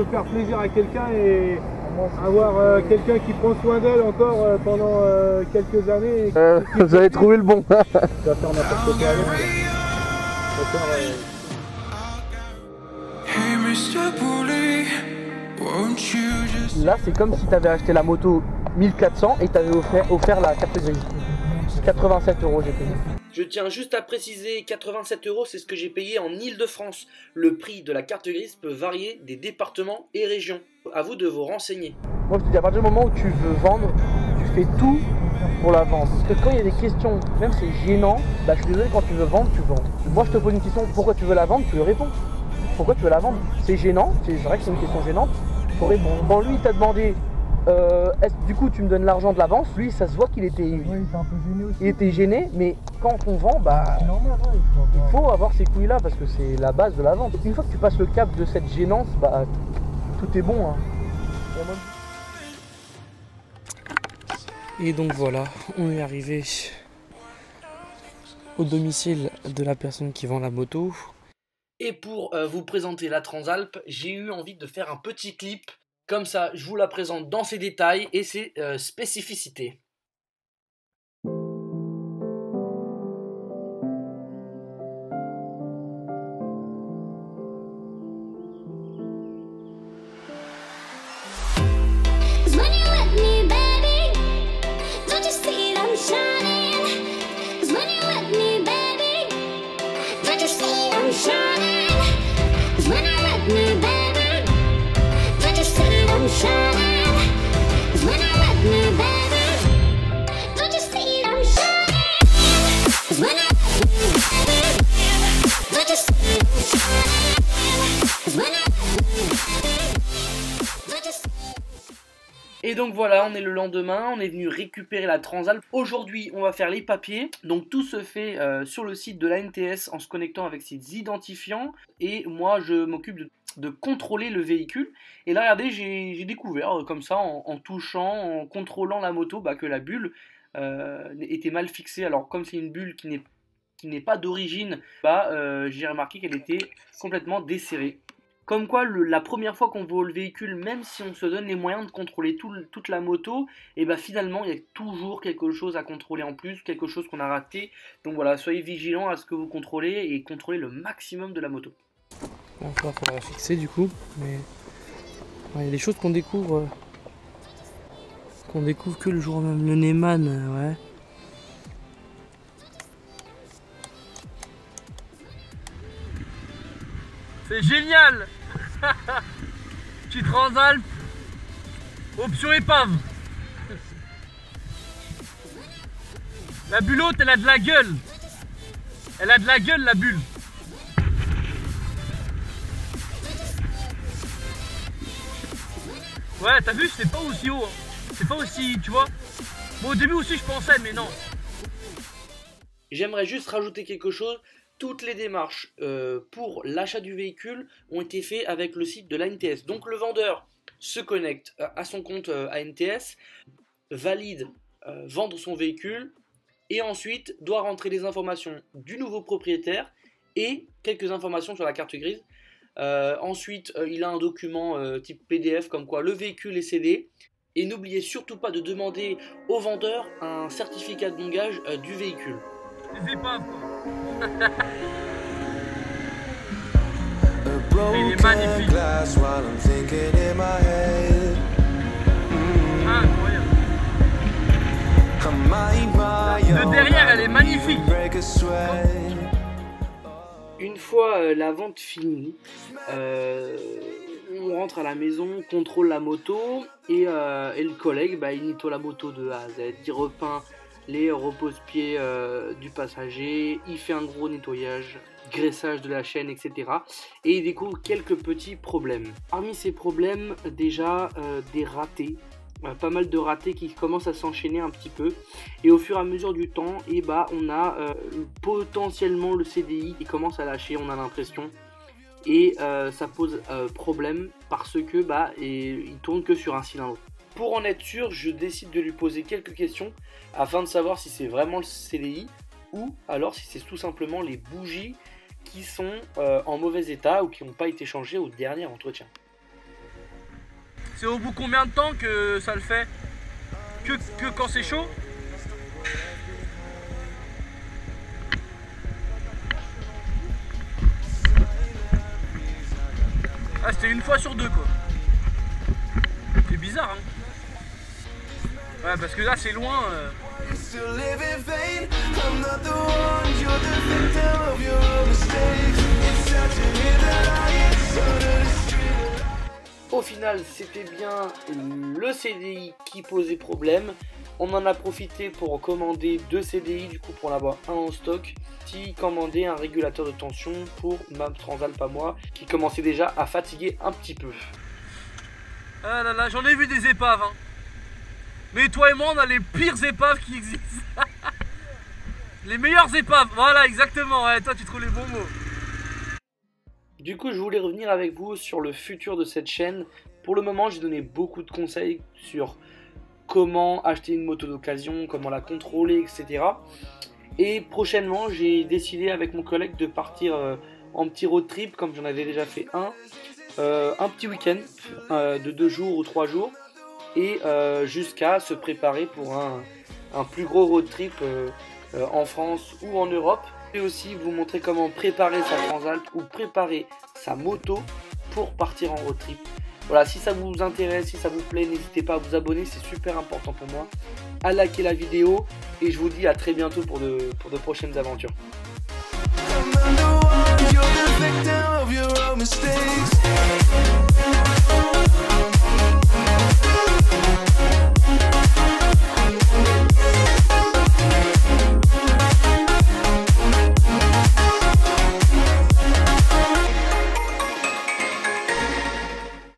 peut faire plaisir à quelqu'un et avoir quelqu'un qui prend soin d'elle encore pendant quelques années. Vous avez trouvé le bon. Tu vas faire n'importe quoi avec. Là, c'est comme si tu avais acheté la moto 1400 et tu avais offert la carte grise. 87 € j'ai payé. Je tiens juste à préciser, 87 €, c'est ce que j'ai payé en Île-de-France. Le prix de la carte grise peut varier des départements et régions. À vous de vous renseigner. Moi, je te dis, à partir du moment où tu veux vendre, tu fais tout pour la vente. Parce que quand il y a des questions, même c'est gênant, bah, je suis désolé, quand tu veux vendre, tu vends. Moi, je te pose une question, pourquoi tu veux la vendre, tu lui réponds. Pourquoi tu veux la vendre? C'est gênant, c'est vrai que c'est une question gênante, il faut répondre. Bon, lui, il t'a demandé, du coup, tu me donnes l'argent de l'avance. Lui, ça se voit qu'il était, Oui, il était un peu gêné aussi. il était gêné, mais quand on vend, bah, C'est normal, ouais, il faut avoir ces couilles-là parce que c'est la base de la vente. Une fois que tu passes le cap de cette gênance, bah, tout est bon. Hein. Et donc voilà, on est arrivé au domicile de la personne qui vend la moto. Et pour vous présenter la Transalp, j'ai eu envie de faire un petit clip. Comme ça, je vous la présente dans ses détails et ses spécificités. Et donc voilà, on est le lendemain, on est venu récupérer la Transalp. Aujourd'hui, on va faire les papiers. Donc tout se fait sur le site de l'ANTS en se connectant avec ses identifiants. Et moi, je m'occupe de contrôler le véhicule. Et là, regardez, j'ai découvert comme ça, en touchant, en contrôlant la moto, bah, que la bulle était mal fixée. Alors comme c'est une bulle qui n'est pas d'origine, bah, j'ai remarqué qu'elle était complètement desserrée. Comme quoi, la première fois qu'on voit le véhicule, même si on se donne les moyens de contrôler toute la moto, et bah finalement, il y a toujours quelque chose à contrôler en plus, quelque chose qu'on a raté. Donc voilà, soyez vigilants à ce que vous contrôlez et contrôlez le maximum de la moto. Bon, il faudra la fixer du coup, mais il y a des choses qu'on découvre que le jour même. Le Neyman, ouais. C'est génial. Petite Transalp, option épave. La bulle haute, elle a de la gueule. Elle a de la gueule, la bulle. Ouais, t'as vu, c'est pas aussi haut. Hein. C'est pas aussi, tu vois. Bon, au début aussi, je pensais, mais non. J'aimerais juste rajouter quelque chose. Toutes les démarches pour l'achat du véhicule ont été faites avec le site de l'ANTS. Donc le vendeur se connecte à son compte ANTS, valide vendre son véhicule et ensuite doit rentrer les informations du nouveau propriétaire et quelques informations sur la carte grise. Ensuite, il a un document type PDF comme quoi le véhicule est cédé. Et n'oubliez surtout pas de demander au vendeur un certificat d'engagement du véhicule. Les épaves, quoi. Il est magnifique. Incroyable. De derrière, elle est magnifique. Une fois la vente finie, on rentre à la maison, on contrôle la moto et le collègue, bah, il nettoie la moto de A à Z, il repeint les repose-pieds du passager, il fait un gros nettoyage, graissage de la chaîne, etc. Et il découvre quelques petits problèmes. Parmi ces problèmes, déjà des ratés. Pas mal de ratés qui commencent à s'enchaîner un petit peu et au fur et à mesure du temps et bah on a potentiellement le CDI qui commence à lâcher, on a l'impression, et ça pose problème parce que bah il tourne que sur un cylindre. Pour en être sûr, je décide de lui poser quelques questions afin de savoir si c'est vraiment le CDI ou alors si c'est tout simplement les bougies qui sont en mauvais état ou qui n'ont pas été changées au dernier entretien. C'est au bout combien de temps que ça le fait? Que quand c'est chaud? Ah, c'était une fois sur deux quoi. C'est bizarre hein. Ouais, parce que là c'est loin. Au final, c'était bien le CDI qui posait problème. On en a profité pour commander 2 CDI, du coup pour en avoir un en stock. Qui commandait un régulateur de tension pour ma Transalp à moi, qui commençait déjà à fatiguer un petit peu. Ah là là, j'en ai vu des épaves hein. Mais toi et moi on a les pires épaves qui existent. Les meilleures épaves, voilà exactement, ouais, toi tu trouves les bons mots. Du coup je voulais revenir avec vous sur le futur de cette chaîne. Pour le moment j'ai donné beaucoup de conseils sur comment acheter une moto d'occasion, comment la contrôler, etc. Et prochainement j'ai décidé avec mon collègue de partir en petit road trip comme j'en avais déjà fait un petit week-end de 2 jours ou 3 jours. Et jusqu'à se préparer pour un plus gros road trip en France ou en Europe. Et aussi vous montrer comment préparer sa Transalp ou préparer sa moto pour partir en road trip. Voilà, si ça vous intéresse, si ça vous plaît, n'hésitez pas à vous abonner, c'est super important pour moi. À liker la vidéo et je vous dis à très bientôt pour de prochaines aventures. You're the victim of your own mistakes.